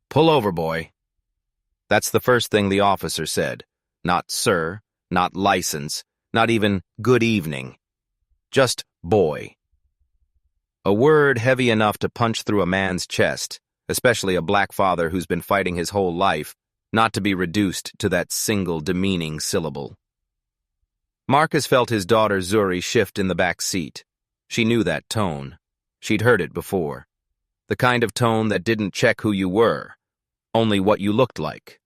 Pull over, boy. That's the first thing the officer said. Not sir, not license, not even good evening. Just boy. A word heavy enough to punch through a man's chest, especially a black father who's been fighting his whole life, not to be reduced to that single demeaning syllable. Marcus felt his daughter Zuri shift in the back seat. She knew that tone. She'd heard it before. The kind of tone that didn't check who you were, only what you looked like.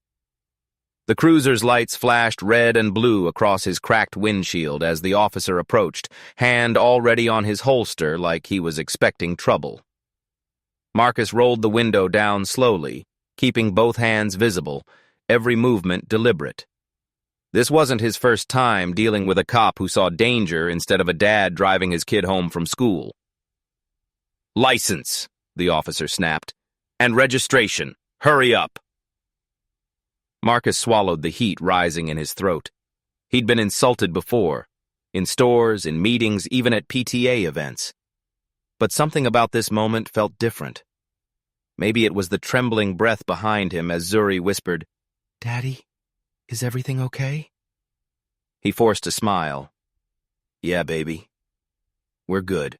The cruiser's lights flashed red and blue across his cracked windshield as the officer approached, hand already on his holster like he was expecting trouble. Marcus rolled the window down slowly, keeping both hands visible, every movement deliberate. This wasn't his first time dealing with a cop who saw danger instead of a dad driving his kid home from school. "License," the officer snapped, "and registration. Hurry up." Marcus swallowed the heat rising in his throat. He'd been insulted before, in stores, in meetings, even at PTA events. But something about this moment felt different. Maybe it was the trembling breath behind him as Zuri whispered, "Daddy, is everything okay?" He forced a smile. "Yeah, baby. We're good."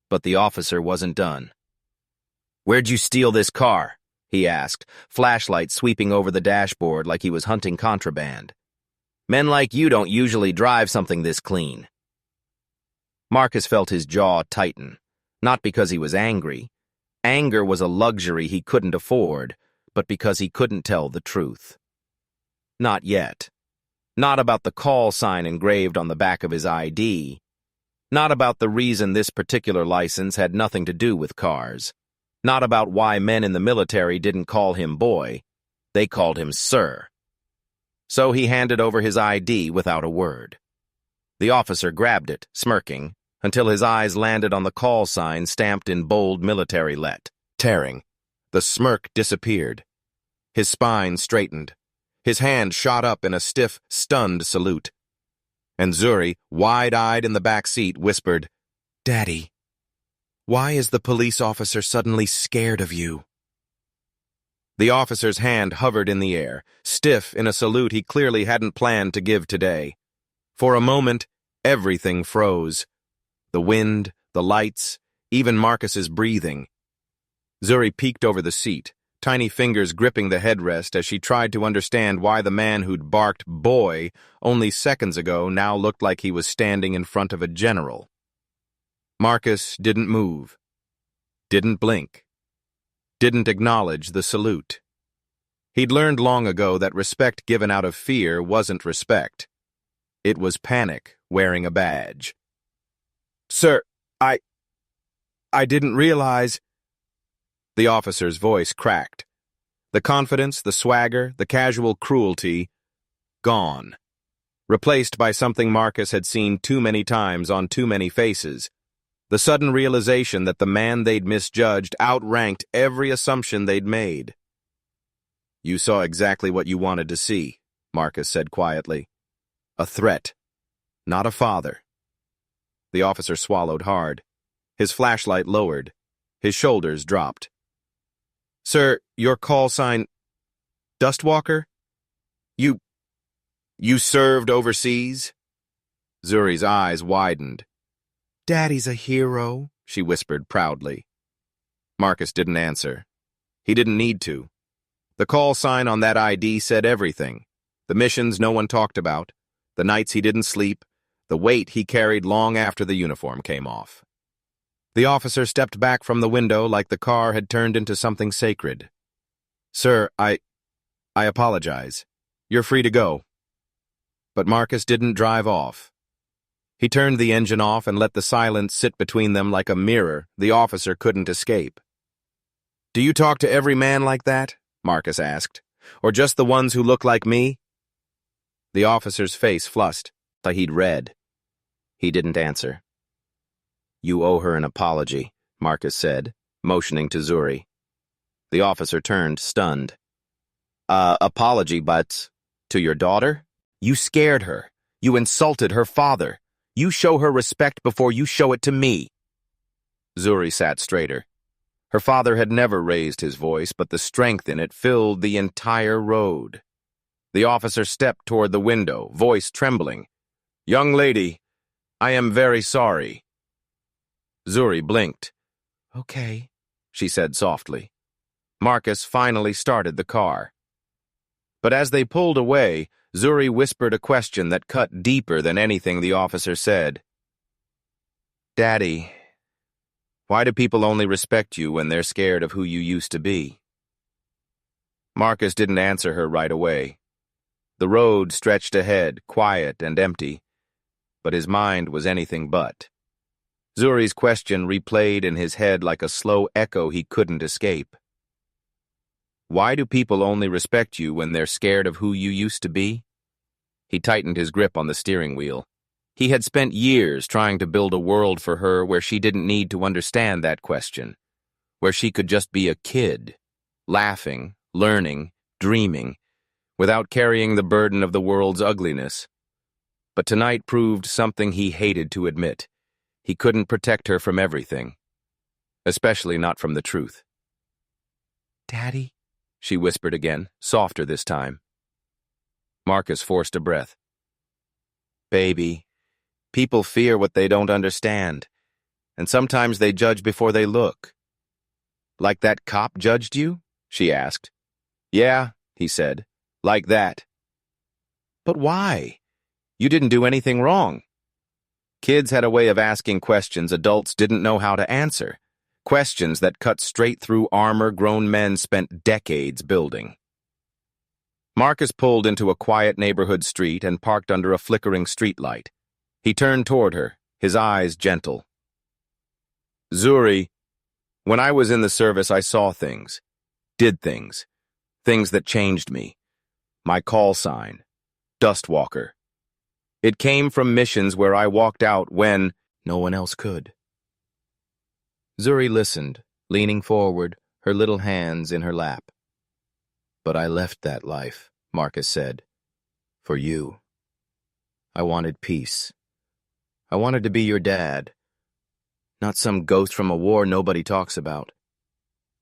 But the officer wasn't done. "Where'd you steal this car?" he asked, flashlight sweeping over the dashboard like he was hunting contraband. "Men like you don't usually drive something this clean." Marcus felt his jaw tighten, not because he was angry. Anger was a luxury he couldn't afford, but because he couldn't tell the truth. Not yet. Not about the call sign engraved on the back of his ID. Not about the reason this particular license had nothing to do with cars. Not about why men in the military didn't call him boy. They called him sir. So he handed over his ID without a word. The officer grabbed it, smirking, until his eyes landed on the call sign stamped in bold military let. Tearing. The smirk disappeared. His spine straightened. His hand shot up in a stiff, stunned salute. And Zuri, wide-eyed in the back seat, whispered, "Daddy, why is the police officer suddenly scared of you?" The officer's hand hovered in the air, stiff in a salute he clearly hadn't planned to give today. For a moment, everything froze. The wind, the lights, even Marcus's breathing. Zuri peeked over the seat, tiny fingers gripping the headrest as she tried to understand why the man who'd barked "boy" only seconds ago now looked like he was standing in front of a general. Marcus didn't move, didn't blink, didn't acknowledge the salute. He'd learned long ago that respect given out of fear wasn't respect. It was panic wearing a badge. "Sir, I didn't realize..." The officer's voice cracked. The confidence, the swagger, the casual cruelty, gone. Replaced by something Marcus had seen too many times on too many faces. The sudden realization that the man they'd misjudged outranked every assumption they'd made. "You saw exactly what you wanted to see," Marcus said quietly. "A threat, not a father." The officer swallowed hard. His flashlight lowered. His shoulders dropped. "Sir, your call sign... Dustwalker? You served overseas?" Zuri's eyes widened. "Daddy's a hero," she whispered proudly. Marcus didn't answer. He didn't need to. The call sign on that ID said everything. The missions no one talked about, the nights he didn't sleep, the weight he carried long after the uniform came off. The officer stepped back from the window like the car had turned into something sacred. "Sir, I apologize. You're free to go." But Marcus didn't drive off. He turned the engine off and let the silence sit between them like a mirror the officer couldn't escape. "Do you talk to every man like that?" Marcus asked. "Or just the ones who look like me?" The officer's face flushed, like he'd read. He didn't answer. "You owe her an apology," Marcus said, motioning to Zuri. The officer turned, stunned. Apology, but... to your daughter? You scared her. You insulted her father. You show her respect before you show it to me." Zuri sat straighter. Her father had never raised his voice, but the strength in it filled the entire road. The officer stepped toward the window, voice trembling. "Young lady, I am very sorry." Zuri blinked. "Okay," she said softly. Marcus finally started the car. But as they pulled away, Zuri whispered a question that cut deeper than anything the officer said. "Daddy, why do people only respect you when they're scared of who you used to be?" Marcus didn't answer her right away. The road stretched ahead, quiet and empty, but his mind was anything but. Zuri's question replayed in his head like a slow echo he couldn't escape. Why do people only respect you when they're scared of who you used to be? He tightened his grip on the steering wheel. He had spent years trying to build a world for her where she didn't need to understand that question, where she could just be a kid, laughing, learning, dreaming, without carrying the burden of the world's ugliness. But tonight proved something he hated to admit. He couldn't protect her from everything, especially not from the truth. "Daddy?" she whispered again, softer this time. Marcus forced a breath. "Baby, people fear what they don't understand, and sometimes they judge before they look." "Like that cop judged you?" she asked. "Yeah," he said, "like that." "But why? You didn't do anything wrong." Kids had a way of asking questions adults didn't know how to answer. Questions that cut straight through armor grown men spent decades building. Marcus pulled into a quiet neighborhood street and parked under a flickering streetlight. He turned toward her, his eyes gentle. "Zuri, when I was in the service I saw things, did things that changed me. My call sign, Dustwalker. It came from missions where I walked out when no one else could." Zuri listened, leaning forward, her little hands in her lap. "But I left that life," Marcus said, "for you. I wanted peace. I wanted to be your dad, not some ghost from a war nobody talks about."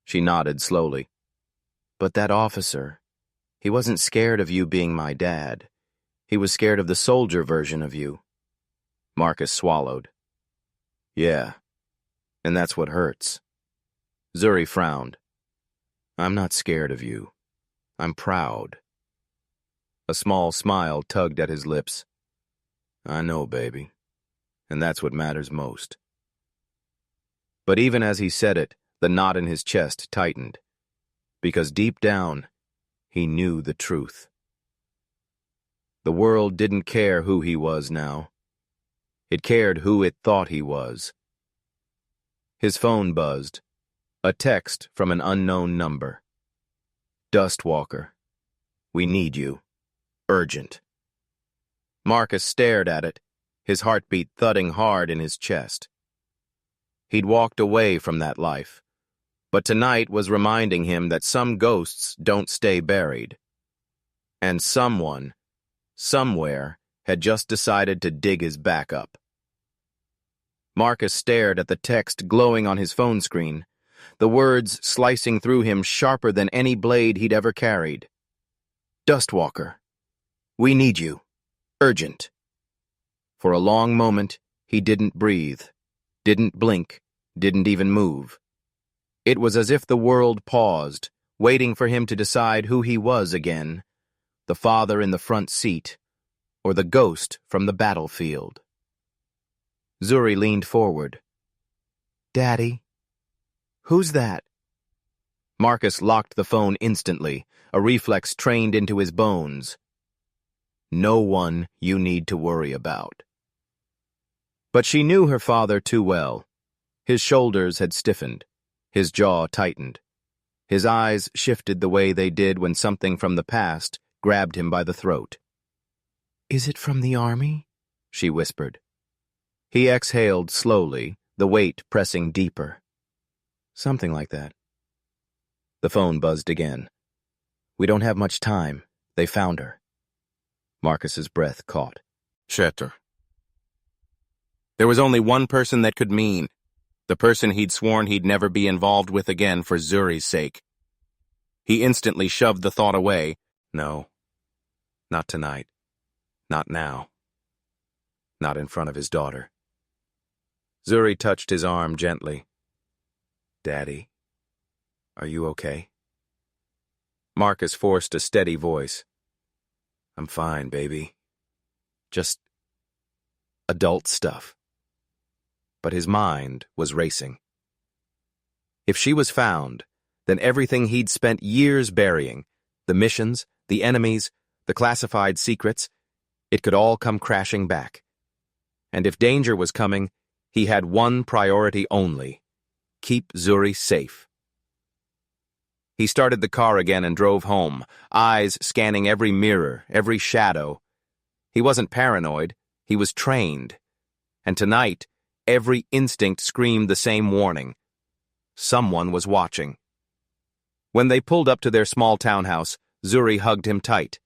She nodded slowly. "But that officer, he wasn't scared of you being my dad. He was scared of the soldier version of you." Marcus swallowed. "Yeah. And that's what hurts." Zuri frowned. "I'm not scared of you. I'm proud." A small smile tugged at his lips. "I know, baby. And that's what matters most." But even as he said it, the knot in his chest tightened. Because deep down, he knew the truth. The world didn't care who he was now. It cared who it thought he was. His phone buzzed. A text from an unknown number. "Dustwalker. We need you. Urgent." Marcus stared at it, his heartbeat thudding hard in his chest. He'd walked away from that life, but tonight was reminding him that some ghosts don't stay buried. And someone, somewhere, had just decided to dig his back up. Marcus stared at the text glowing on his phone screen, the words slicing through him sharper than any blade he'd ever carried. "Dustwalker. We need you. Urgent." For a long moment, he didn't breathe, didn't blink, didn't even move. It was as if the world paused, waiting for him to decide who he was again, the father in the front seat, or the ghost from the battlefield. Zuri leaned forward. "Daddy? Who's that?" Marcus locked the phone instantly, a reflex trained into his bones. "No one you need to worry about." But she knew her father too well. His shoulders had stiffened, his jaw tightened. His eyes shifted the way they did when something from the past grabbed him by the throat. "Is it from the army?" she whispered. He exhaled slowly, the weight pressing deeper. "Something like that." The phone buzzed again. "We don't have much time. They found her." Marcus's breath caught. Shatter. There was only one person that could mean. The person he'd sworn he'd never be involved with again for Zuri's sake. He instantly shoved the thought away. No, not tonight. Not now. Not in front of his daughter. Zuri touched his arm gently. Daddy, are you okay? Marcus forced a steady voice. I'm fine, baby. Just adult stuff. But his mind was racing. If she was found, then everything he'd spent years burying, the missions, the enemies, the classified secrets, it could all come crashing back. And if danger was coming, he had one priority only: keep Zuri safe. He started the car again and drove home, eyes scanning every mirror, every shadow. He wasn't paranoid, he was trained. And tonight, every instinct screamed the same warning. Someone was watching. When they pulled up to their small townhouse, Zuri hugged him tight.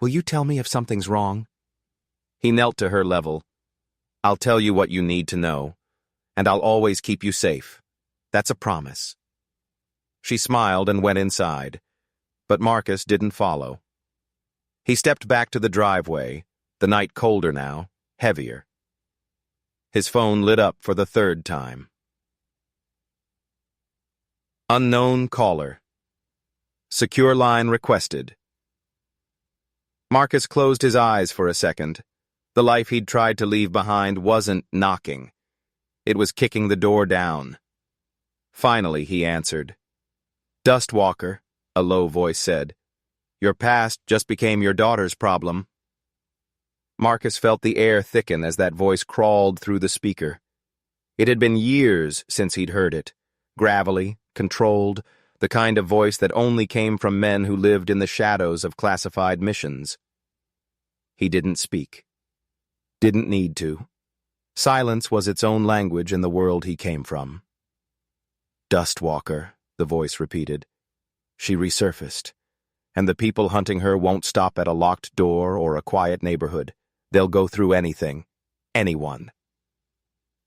Will you tell me if something's wrong? He knelt to her level. I'll tell you what you need to know, and I'll always keep you safe. That's a promise. She smiled and went inside, but Marcus didn't follow. He stepped back to the driveway, the night colder now, heavier. His phone lit up for the third time. Unknown caller. Secure line requested. Marcus closed his eyes for a second. The life he'd tried to leave behind wasn't knocking. It was kicking the door down. Finally, he answered. Dustwalker, a low voice said. Your past just became your daughter's problem. Marcus felt the air thicken as that voice crawled through the speaker. It had been years since he'd heard it. Gravelly, controlled, the kind of voice that only came from men who lived in the shadows of classified missions. He didn't speak. Didn't need to. Silence was its own language in the world he came from. Dustwalker, the voice repeated. She resurfaced, and the people hunting her won't stop at a locked door or a quiet neighborhood. They'll go through anything. Anyone.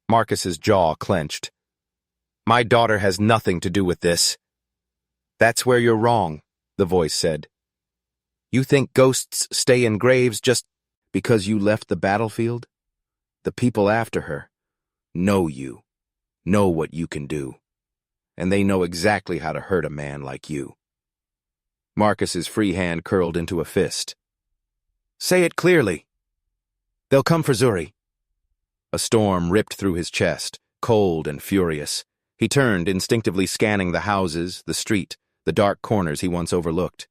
Marcus's jaw clenched. My daughter has nothing to do with this. That's where you're wrong, the voice said. You think ghosts stay in graves just because you left the battlefield? The people after her know you, know what you can do, and they know exactly how to hurt a man like you. Marcus's free hand curled into a fist. Say it clearly. They'll come for Zuri. A storm ripped through his chest, cold and furious. He turned, instinctively scanning the houses, the street, the dark corners he once overlooked.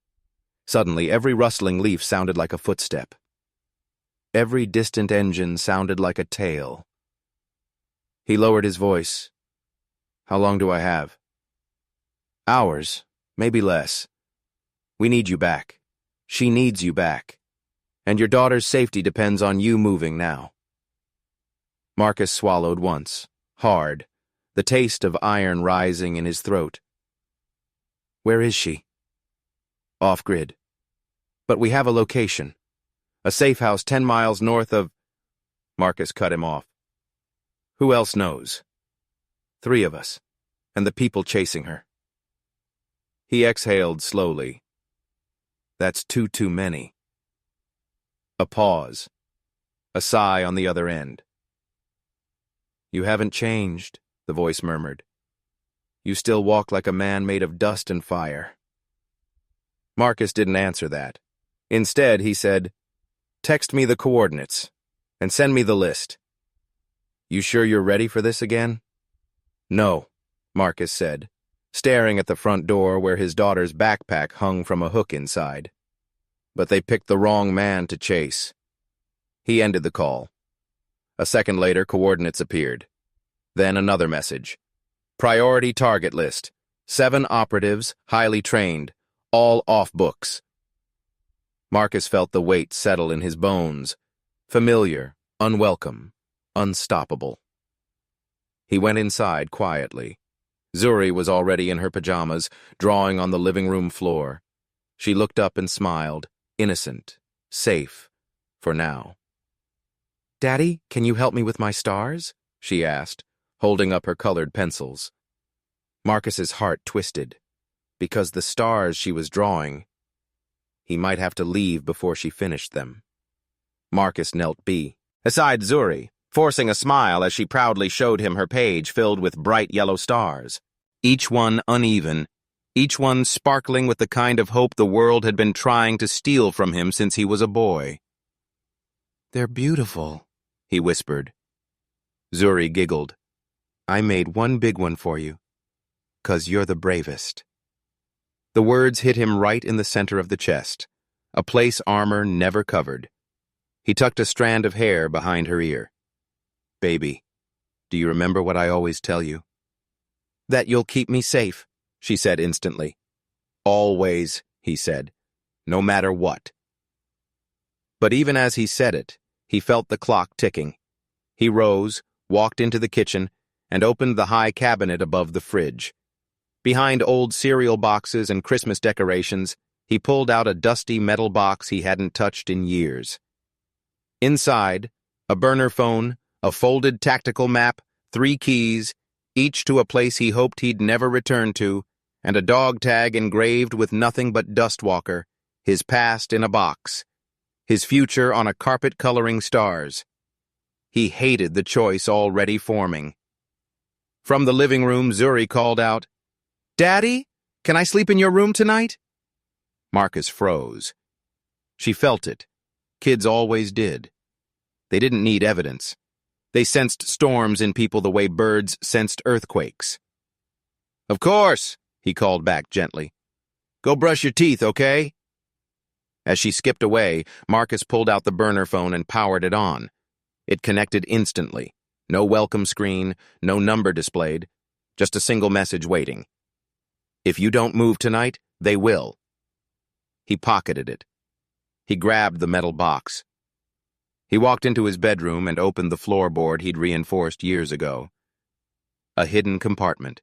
Suddenly, every rustling leaf sounded like a footstep. Every distant engine sounded like a tale. He lowered his voice. How long do I have? Hours, maybe less. We need you back. She needs you back. And your daughter's safety depends on you moving now. Marcus swallowed once, hard, the taste of iron rising in his throat. Where is she? Off-grid. But we have a location. A safe house 10 miles north of... Marcus cut him off. Who else knows? 3 of us, and the people chasing her. He exhaled slowly. That's too many. A pause. A sigh on the other end. You haven't changed, the voice murmured. You still walk like a man made of dust and fire. Marcus didn't answer that. Instead, he said, Text me the coordinates, and send me the list. You sure you're ready for this again? No, Marcus said, staring at the front door where his daughter's backpack hung from a hook inside. But they picked the wrong man to chase. He ended the call. A second later, coordinates appeared. Then another message. Priority target list. 7 operatives, highly trained, all off books. Marcus felt the weight settle in his bones. Familiar, unwelcome, unstoppable. He went inside quietly. Zuri was already in her pajamas, drawing on the living room floor. She looked up and smiled, innocent, safe, for now. Daddy, can you help me with my stars? She asked, holding up her colored pencils. Marcus's heart twisted. Because the stars she was drawing, he might have to leave before she finished them. Marcus knelt beside Zuri, forcing a smile as she proudly showed him her page filled with bright yellow stars, each one uneven, each one sparkling with the kind of hope the world had been trying to steal from him since he was a boy. "They're beautiful," he whispered. Zuri giggled. "I made one big one for you, 'cause you're the bravest." The words hit him right in the center of the chest, a place armor never covered. He tucked a strand of hair behind her ear. "Baby, do you remember what I always tell you?" "That you'll keep me safe," she said instantly. "Always," he said, "no matter what." But even as he said it, he felt the clock ticking. He rose, walked into the kitchen, and opened the high cabinet above the fridge. Behind old cereal boxes and Christmas decorations, he pulled out a dusty metal box he hadn't touched in years. Inside, a burner phone, a folded tactical map, 3 keys, each to a place he hoped he'd never return to, and a dog tag engraved with nothing but Dustwalker, his past in a box, his future on a carpet coloring stars. He hated the choice already forming. From the living room, Zuri called out, "Daddy, can I sleep in your room tonight?" Marcus froze. She felt it. Kids always did. They didn't need evidence. They sensed storms in people the way birds sensed earthquakes. "Of course," he called back gently. "Go brush your teeth, okay?" As she skipped away, Marcus pulled out the burner phone and powered it on. It connected instantly. No welcome screen, no number displayed, just a single message waiting. "If you don't move tonight, they will." He pocketed it. He grabbed the metal box. He walked into his bedroom and opened the floorboard he'd reinforced years ago. A hidden compartment.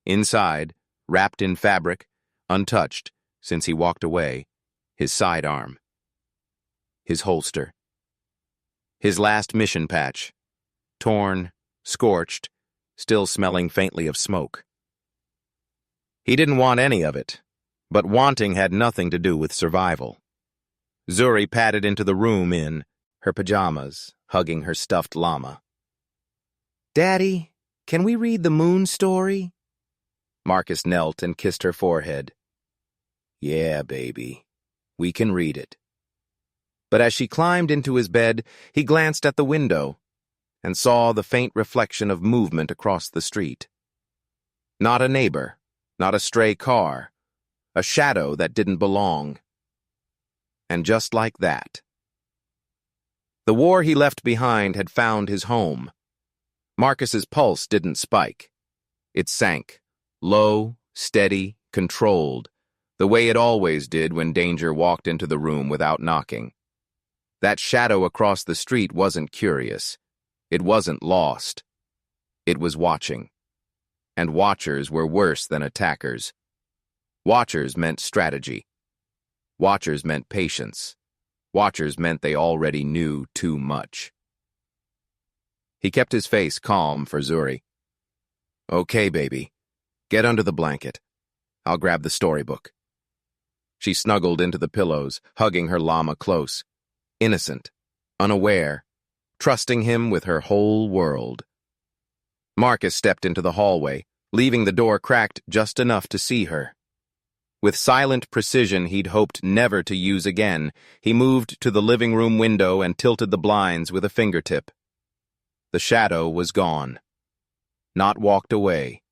Inside, wrapped in fabric, untouched since he walked away, his sidearm. His holster. His last mission patch. Torn, scorched, still smelling faintly of smoke. He didn't want any of it, but wanting had nothing to do with survival. Zuri padded into the room in her pajamas, hugging her stuffed llama. "Daddy, can we read the moon story?" Marcus knelt and kissed her forehead. "Yeah, baby, we can read it." But as she climbed into his bed, he glanced at the window and saw the faint reflection of movement across the street. Not a neighbor, not a stray car, a shadow that didn't belong. And just like that, the war he left behind had found his home. Marcus's pulse didn't spike. It sank, low, steady, controlled, the way it always did when danger walked into the room without knocking. That shadow across the street wasn't curious. It wasn't lost. It was watching. And watchers were worse than attackers. Watchers meant strategy. Watchers meant patience. Watchers meant they already knew too much. He kept his face calm for Zuri. "Okay, baby. Get under the blanket. I'll grab the storybook." She snuggled into the pillows, hugging her llama close. Innocent, unaware, trusting him with her whole world. Marcus stepped into the hallway, leaving the door cracked just enough to see her. With silent precision he'd hoped never to use again, he moved to the living room window and tilted the blinds with a fingertip. The shadow was gone. Not walked away.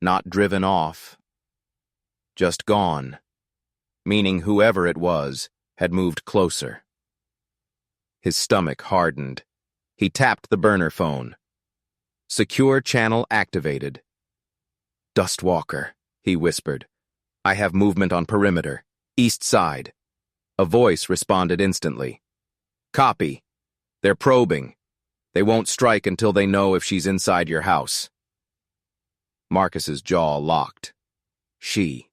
Not driven off. Just gone. Meaning whoever it was had moved closer. His stomach hardened. He tapped the burner phone. Secure channel activated. "Dustwalker," he whispered. "I have movement on perimeter. East side." A voice responded instantly. "Copy. They're probing. They won't strike until they know if she's inside your house." Marcus's jaw locked. She.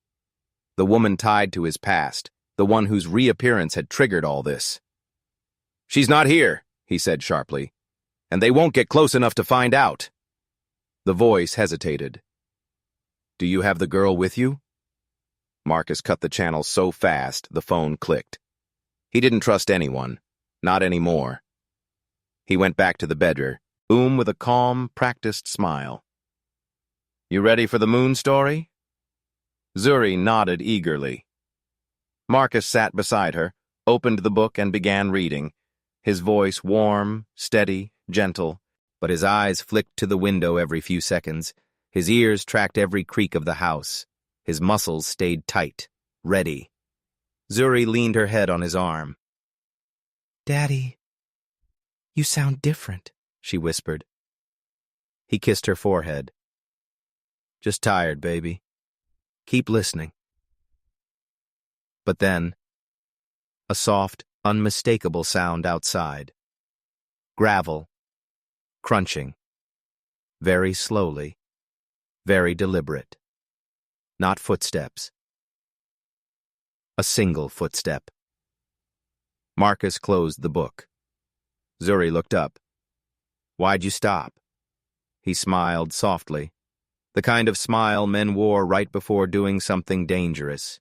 The woman tied to his past, the one whose reappearance had triggered all this. "She's not here," he said sharply, "and they won't get close enough to find out." The voice hesitated. "Do you have the girl with you?" Marcus cut the channel so fast the phone clicked. He didn't trust anyone, not anymore. He went back to the bedroom with a calm, practiced smile. "You ready for the moon story?" Zuri nodded eagerly. Marcus sat beside her, opened the book and began reading, his voice warm, steady, gentle, but his eyes flicked to the window every few seconds. His ears tracked every creak of the house. His muscles stayed tight, ready. Zuri leaned her head on his arm. "Daddy, you sound different," she whispered. He kissed her forehead. "Just tired, baby. Keep listening." But then, a soft, unmistakable sound outside. Gravel, crunching, very slowly, very deliberate. Not footsteps. A single footstep. Marcus closed the book. Zuri looked up. "Why'd you stop?" He smiled softly, the kind of smile men wore right before doing something dangerous.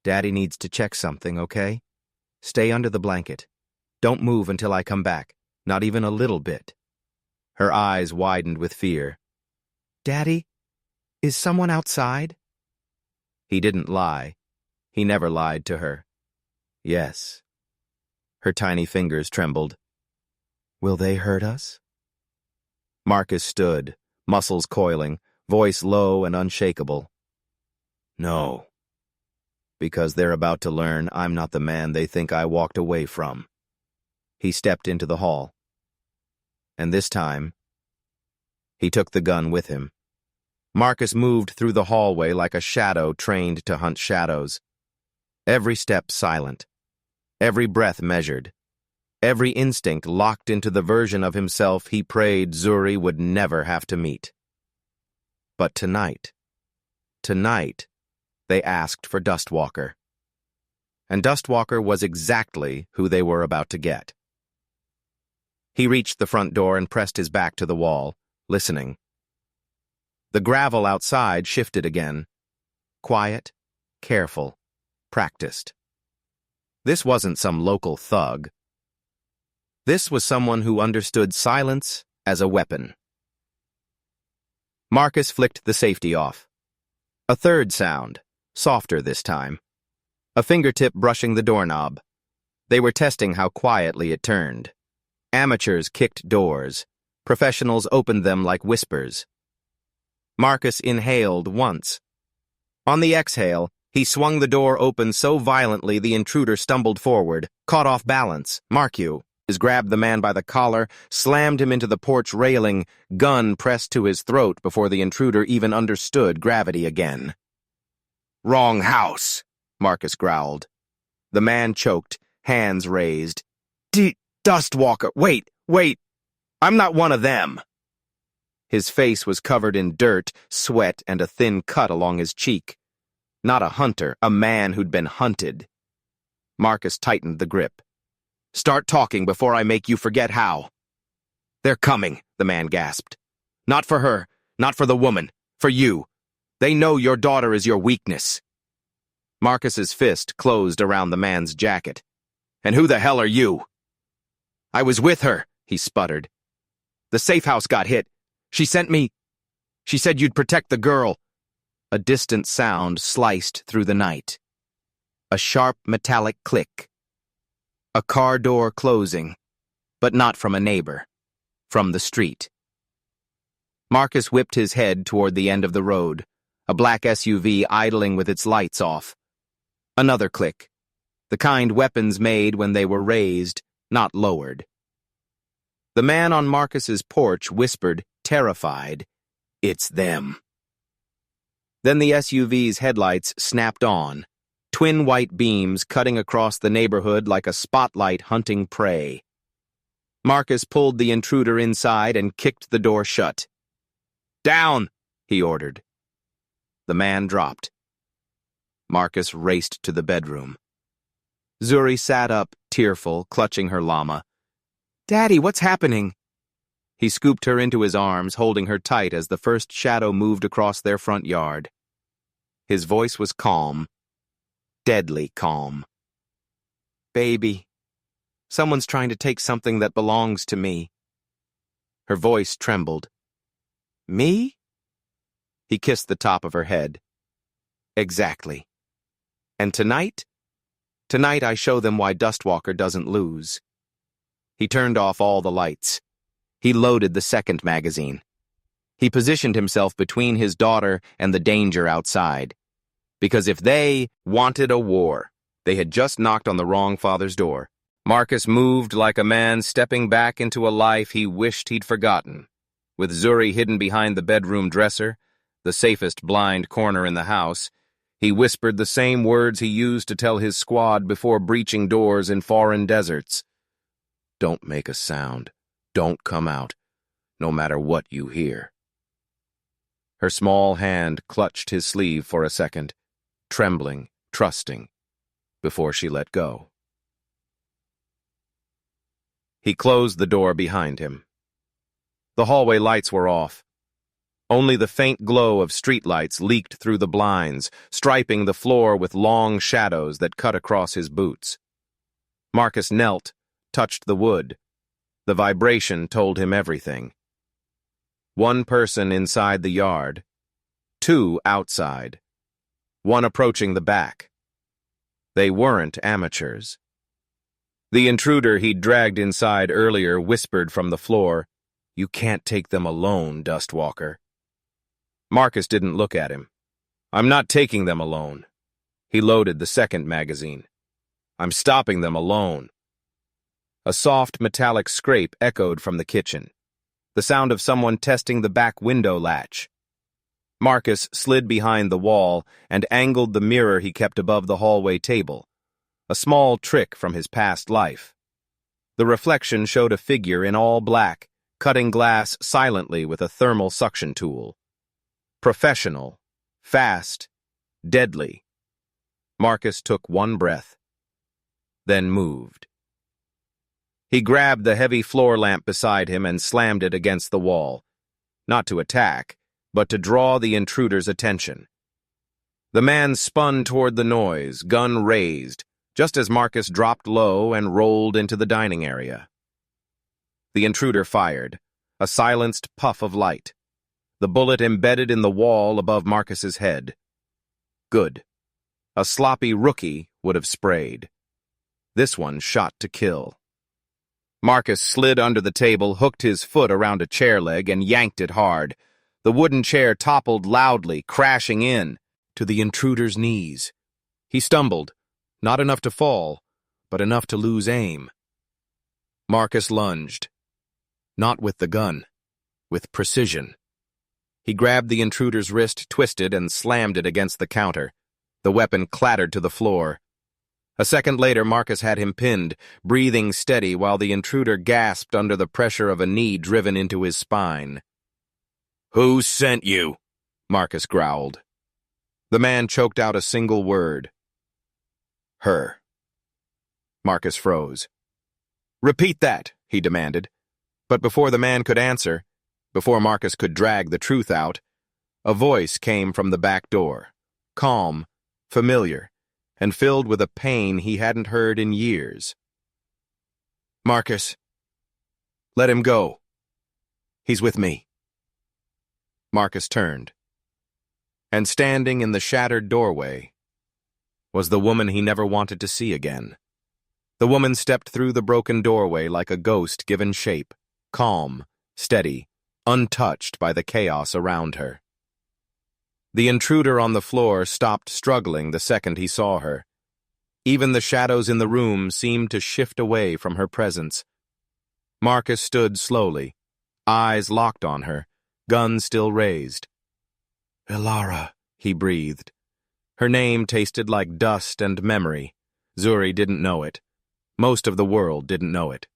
"Daddy needs to check something, okay? Stay under the blanket. Don't move until I come back, not even a little bit." Her eyes widened with fear. "Daddy, is someone outside?" He didn't lie. He never lied to her. "Yes." Her tiny fingers trembled. "Will they hurt us?" Marcus stood, muscles coiling, voice low and unshakable. "No. Because they're about to learn I'm not the man they think I walked away from." He stepped into the hall. And this time, he took the gun with him. Marcus moved through the hallway like a shadow trained to hunt shadows. Every step silent, every breath measured, every instinct locked into the version of himself he prayed Zuri would never have to meet. But tonight, they asked for Dustwalker. And Dustwalker was exactly who they were about to get. He reached the front door and pressed his back to the wall, listening. The gravel outside shifted again. Quiet, careful, practiced. This wasn't some local thug. This was someone who understood silence as a weapon. Marcus flicked the safety off. A third sound, softer this time. A fingertip brushing the doorknob. They were testing how quietly it turned. Amateurs kicked doors. Professionals opened them like whispers. Marcus inhaled once. On the exhale, he swung the door open so violently the intruder stumbled forward, caught off balance. Marcus grabbed the man by the collar, slammed him into the porch railing, gun pressed to his throat before the intruder even understood gravity again. "Wrong house," Marcus growled. The man choked, hands raised. Dustwalker, wait, I'm not one of them." His face was covered in dirt, sweat, and a thin cut along his cheek. Not a hunter, a man who'd been hunted. Marcus tightened the grip. "Start talking before I make you forget how." "They're coming," the man gasped. "Not for her, not for the woman, for you. They know your daughter is your weakness." Marcus's fist closed around the man's jacket. "And who the hell are you?" "I was with her," he sputtered. "The safe house got hit. She sent me. She said you'd protect the girl." A distant sound sliced through the night. A sharp metallic click. A car door closing, but not from a neighbor, from the street. Marcus whipped his head toward the end of the road, a black SUV idling with its lights off. Another click, the kind weapons made when they were raised, not lowered. The man on Marcus's porch whispered, terrified, "It's them." Then the SUV's headlights snapped on, twin white beams cutting across the neighborhood like a spotlight hunting prey. Marcus pulled the intruder inside and kicked the door shut. "Down!" he ordered. The man dropped. Marcus raced to the bedroom. Zuri sat up, tearful, clutching her llama. "Daddy, what's happening?" He scooped her into his arms, holding her tight as the first shadow moved across their front yard. His voice was calm, deadly calm. "Baby, someone's trying to take something that belongs to me." Her voice trembled. "Me?" He kissed the top of her head. "Exactly. And tonight? Tonight I show them why Dustwalker doesn't lose." He turned off all the lights. He loaded the second magazine. He positioned himself between his daughter and the danger outside. Because if they wanted a war, they had just knocked on the wrong father's door. Marcus moved like a man stepping back into a life he wished he'd forgotten. With Zuri hidden behind the bedroom dresser, the safest blind corner in the house, he whispered the same words he used to tell his squad before breaching doors in foreign deserts. "Don't make a sound. Don't come out, no matter what you hear." Her small hand clutched his sleeve for a second, trembling, trusting, before she let go. He closed the door behind him. The hallway lights were off. Only the faint glow of streetlights leaked through the blinds, striping the floor with long shadows that cut across his boots. Marcus knelt, touched the wood. The vibration told him everything. One person inside the yard, two outside, one approaching the back. They weren't amateurs. The intruder he'd dragged inside earlier whispered from the floor, "You can't take them alone, Dustwalker." Marcus didn't look at him. "I'm not taking them alone." He loaded the second magazine. "I'm stopping them alone." A soft metallic scrape echoed from the kitchen, the sound of someone testing the back window latch. Marcus slid behind the wall and angled the mirror he kept above the hallway table, a small trick from his past life. The reflection showed a figure in all black, cutting glass silently with a thermal suction tool. Professional, fast, deadly. Marcus took one breath, then moved. He grabbed the heavy floor lamp beside him and slammed it against the wall, not to attack, but to draw the intruder's attention. The man spun toward the noise, gun raised, just as Marcus dropped low and rolled into the dining area. The intruder fired, a silenced puff of light. The bullet embedded in the wall above Marcus's head. Good. A sloppy rookie would have sprayed. This one shot to kill. Marcus slid under the table, hooked his foot around a chair leg, and yanked it hard. The wooden chair toppled loudly, crashing in to the intruder's knees. He stumbled, not enough to fall, but enough to lose aim. Marcus lunged. Not with the gun, with precision. He grabbed the intruder's wrist, twisted, and slammed it against the counter. The weapon clattered to the floor. A second later, Marcus had him pinned, breathing steady while the intruder gasped under the pressure of a knee driven into his spine. "Who sent you?" Marcus growled. The man choked out a single word. "Her." Marcus froze. "Repeat that," he demanded. But before the man could answer, before Marcus could drag the truth out, a voice came from the back door, calm, familiar, and filled with a pain he hadn't heard in years. "Marcus, let him go. He's with me." Marcus turned, and standing in the shattered doorway was the woman he never wanted to see again. The woman stepped through the broken doorway like a ghost given shape, calm, steady, untouched by the chaos around her. The intruder on the floor stopped struggling the second he saw her. Even the shadows in the room seemed to shift away from her presence. Marcus stood slowly, eyes locked on her, gun still raised. "Ilara," he breathed. Her name tasted like dust and memory. Zuri didn't know it. Most of the world didn't know it.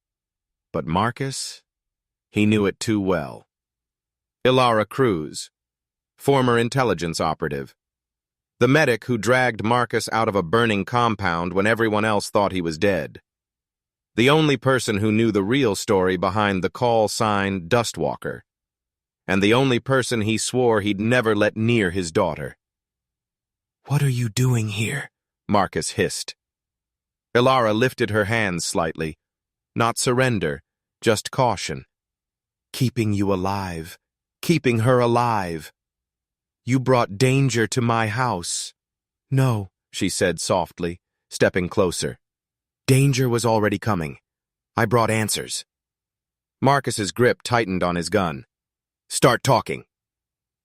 But Marcus, he knew it too well. Ilara Cruz, former intelligence operative. The medic who dragged Marcus out of a burning compound when everyone else thought he was dead. The only person who knew the real story behind the call sign Dustwalker, and the only person he swore he'd never let near his daughter. "What are you doing here?" Marcus hissed. Ilara lifted her hands slightly. Not surrender, just caution. "Keeping you alive. Keeping her alive. You brought danger to my house." "No," she said softly, stepping closer. "Danger was already coming. I brought answers." Marcus's grip tightened on his gun. "Start talking."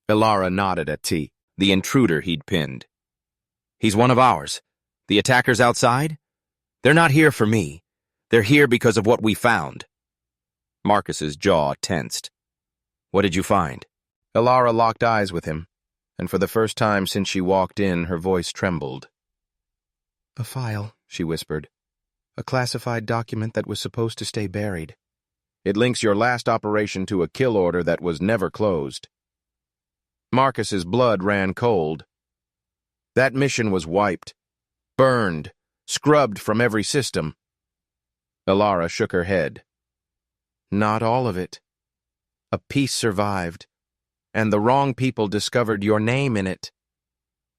Ilara nodded at T, the intruder he'd pinned. "He's one of ours. The attackers outside? They're not here for me. They're here because of what we found." Marcus's jaw tensed. "What did you find?" Ilara locked eyes with him, and for the first time since she walked in, her voice trembled. "A file," she whispered. "A classified document that was supposed to stay buried. It links your last operation to a kill order that was never closed." Marcus's blood ran cold. That mission was wiped, burned, scrubbed from every system. Ilara shook her head. "Not all of it. A piece survived, and the wrong people discovered your name in it."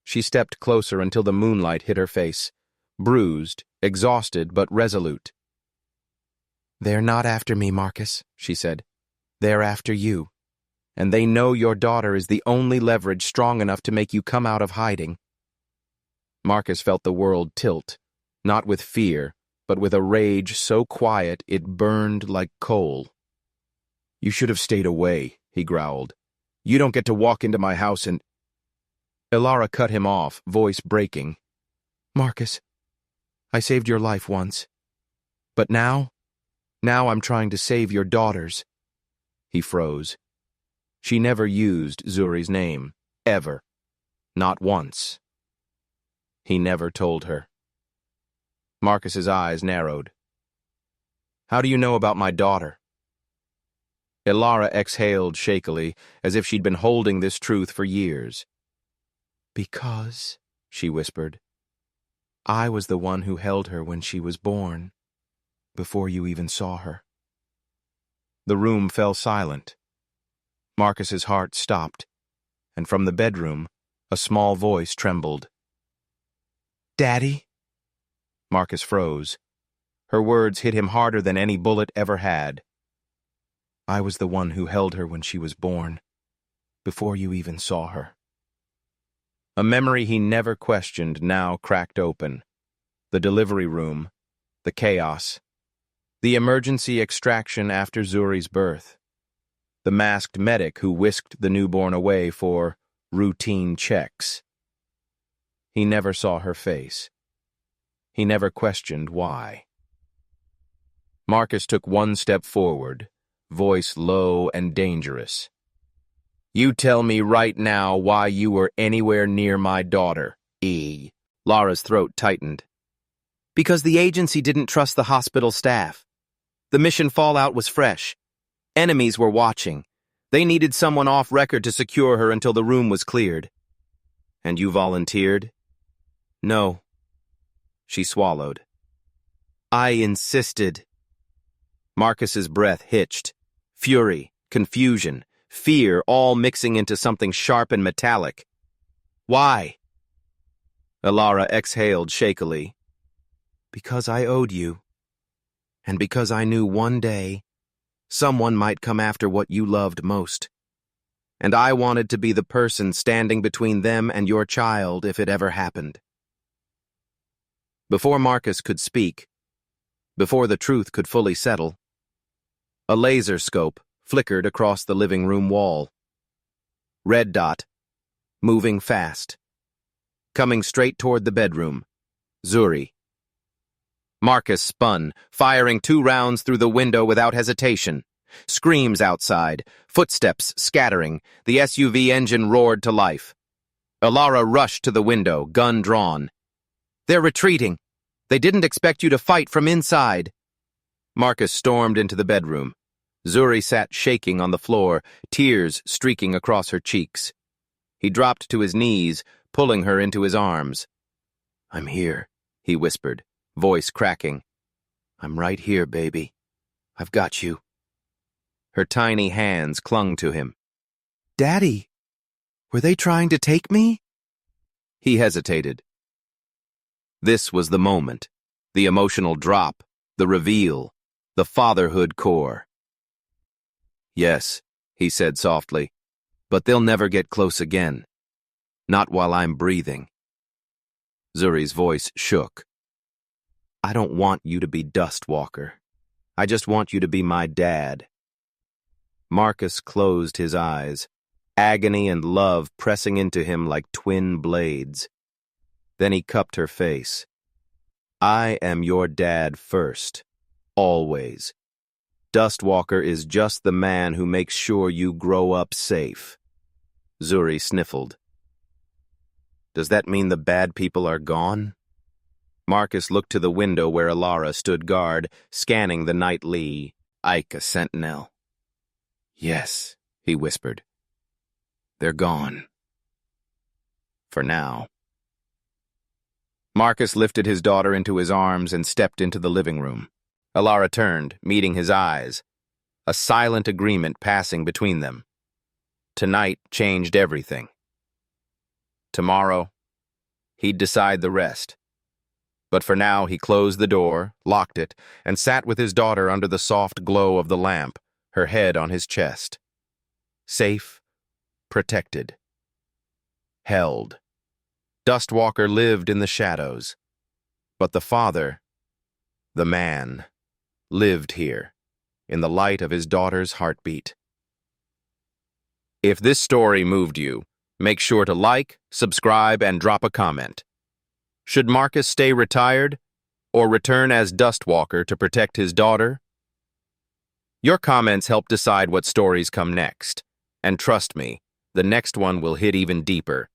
She stepped closer until the moonlight hit her face, bruised, exhausted, but resolute. "They're not after me, Marcus," she said. "They're after you, and they know your daughter is the only leverage strong enough to make you come out of hiding." Marcus felt the world tilt, not with fear, but with a rage so quiet it burned like coal. "You should have stayed away," he growled. "You don't get to walk into my house and—" Ilara cut him off, voice breaking. "Marcus, I saved your life once. But now I'm trying to save your daughter's." He froze. She never used Zuri's name, ever. Not once. He never told her. Marcus's eyes narrowed. "How do you know about my daughter?" Ilara exhaled shakily, as if she'd been holding this truth for years. "Because," she whispered, "I was the one who held her when she was born, before you even saw her." The room fell silent. Marcus's heart stopped, and from the bedroom, a small voice trembled. "Daddy?" Marcus froze. Her words hit him harder than any bullet ever had. "I was the one who held her when she was born, before you even saw her." A memory he never questioned now cracked open. The delivery room, the chaos, the emergency extraction after Zuri's birth, the masked medic who whisked the newborn away for routine checks. He never saw her face. He never questioned why. Marcus took one step forward, voice low and dangerous. "You tell me right now why you were anywhere near my daughter, E." Lara's throat tightened. "Because the agency didn't trust the hospital staff. The mission fallout was fresh. Enemies were watching. They needed someone off record to secure her until the room was cleared." "And you volunteered?" "No." She swallowed. "I insisted." Marcus's breath hitched. Fury, confusion, fear all mixing into something sharp and metallic. "Why?" Ilara exhaled shakily. "Because I owed you. And because I knew one day someone might come after what you loved most. And I wanted to be the person standing between them and your child if it ever happened." Before Marcus could speak, before the truth could fully settle, a laser scope flickered across the living room wall. Red dot, moving fast, coming straight toward the bedroom. Zuri. Marcus spun, firing 2 rounds through the window without hesitation. Screams outside, footsteps scattering, the SUV engine roared to life. Ilara rushed to the window, gun drawn. "They're retreating. They didn't expect you to fight from inside." Marcus stormed into the bedroom. Zuri sat shaking on the floor, tears streaking across her cheeks. He dropped to his knees, pulling her into his arms. "I'm here," he whispered, voice cracking. I'm right here, baby. I've got you. Her tiny hands clung to him. Daddy, were they trying to take me? He hesitated. This was the moment, the emotional drop, the reveal, the fatherhood core. Yes, he said softly, but they'll never get close again. Not while I'm breathing. Zuri's voice shook. I don't want you to be Dustwalker. I just want you to be my dad. Marcus closed his eyes, agony and love pressing into him like twin blades. Then he cupped her face. I am your dad first, always. Dustwalker is just the man who makes sure you grow up safe. Zuri sniffled. Does that mean the bad people are gone? Marcus looked to the window where Alara stood guard, scanning the nightly Ica sentinel. Yes, he whispered. They're gone. For now. Marcus lifted his daughter into his arms and stepped into the living room. Alara turned, meeting his eyes, a silent agreement passing between them. Tonight changed everything. Tomorrow, he'd decide the rest. But for now, he closed the door, locked it, and sat with his daughter under the soft glow of the lamp, her head on his chest. Safe, protected, held. Dustwalker lived in the shadows, but the father, the man, lived here, in the light of his daughter's heartbeat. If this story moved you, make sure to like, subscribe, and drop a comment. Should Marcus stay retired, or return as Dustwalker to protect his daughter? Your comments help decide what stories come next, and trust me, the next one will hit even deeper.